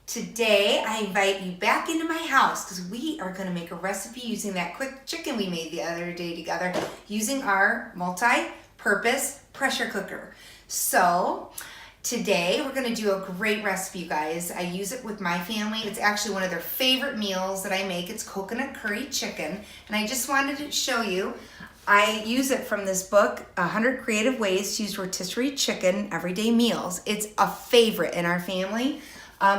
Today, I invite you back into my house because we are going to make a recipe using that quick chicken we made the other day together using our multi-purpose pressure cooker. So, today we're going to do a great recipe, you guys. I use it with my family. It's actually one of their favorite meals that I make. It's coconut curry chicken. And I just wanted to show you, I use it from this book, 100 Creative Ways to Use Rotisserie Chicken Everyday Meals. It's a favorite in our family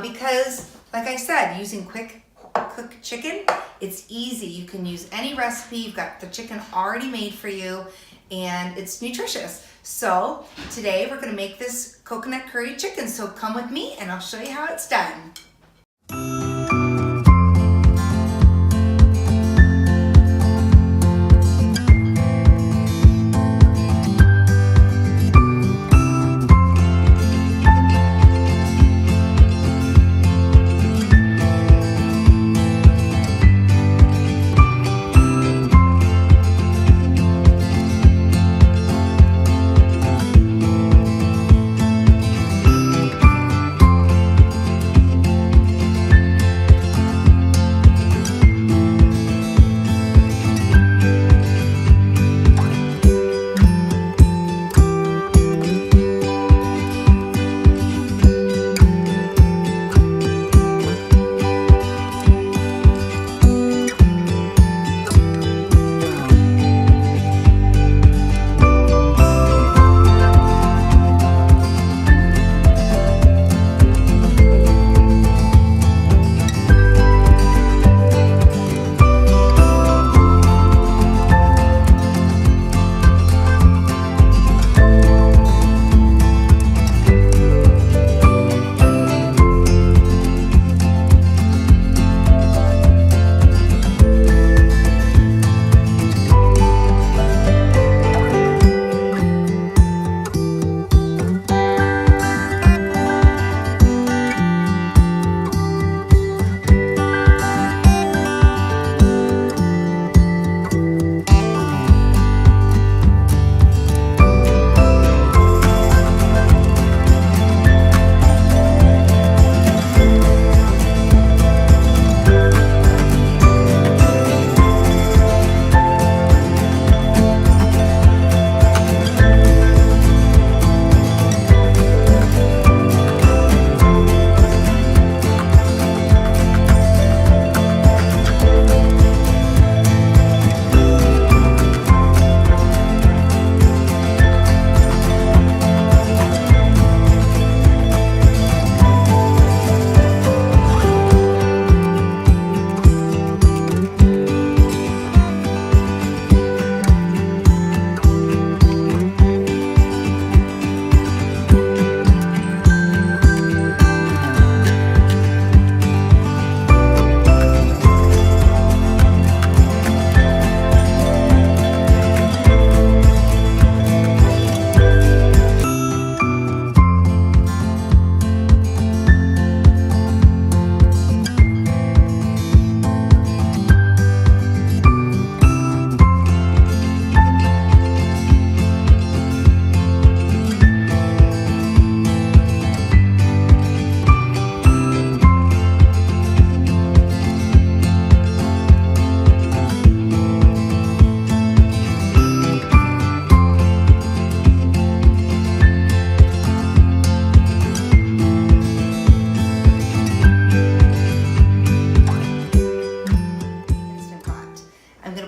because, like I said, using quick cooked chicken, it's easy. You can use any recipe. You've got the chicken already made for you, and it's nutritious. So today we're going to make this coconut curry chicken. So come with me and I'll show you how it's done.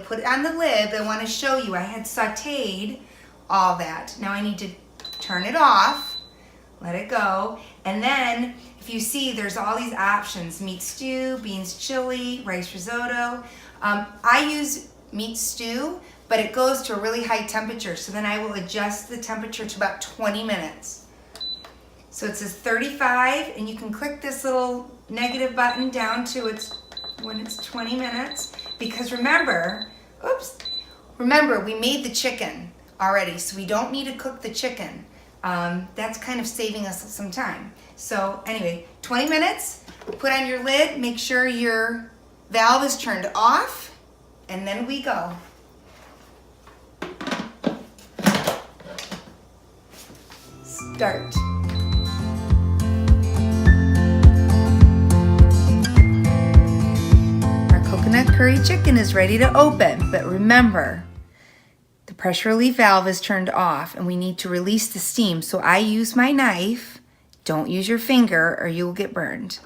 Put it on the lid, but I want to show you I had sauteed all that. Now I need to turn it off, let it go, and then if you see there's all these options: meat stew, beans chili, rice risotto. I use meat stew, but it goes to a really high temperature, so then I will adjust the temperature to about 20 minutes. So it says 35, and you can click this little negative button down to when it's 20 minutes, because remember, we made the chicken already, so we don't need to cook the chicken. That's kind of saving us some time. So anyway, 20 minutes, put on your lid, make sure your valve is turned off, and then we go. Start. curry chicken is ready to open, but remember, the pressure relief valve is turned off and we need to release the steam. So I use my knife. Don't use your finger or you will get burned.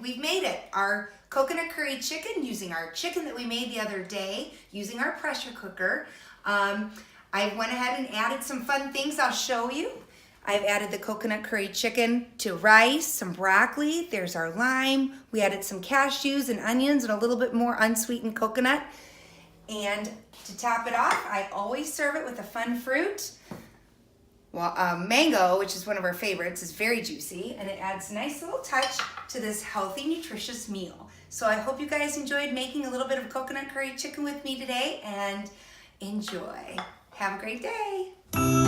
We've made it. Our coconut curry chicken using our chicken that we made the other day using our pressure cooker. I went ahead and added some fun things I'll show you. I've added the coconut curry chicken to rice, some broccoli, there's our lime. We added some cashews and onions and a little bit more unsweetened coconut. And to top it off, I always serve it with a fun fruit. Well, mango, which is one of our favorites, is very juicy and it adds a nice little touch to this healthy, nutritious meal. So I hope you guys enjoyed making a little bit of coconut curry chicken with me today and enjoy. Have a great day.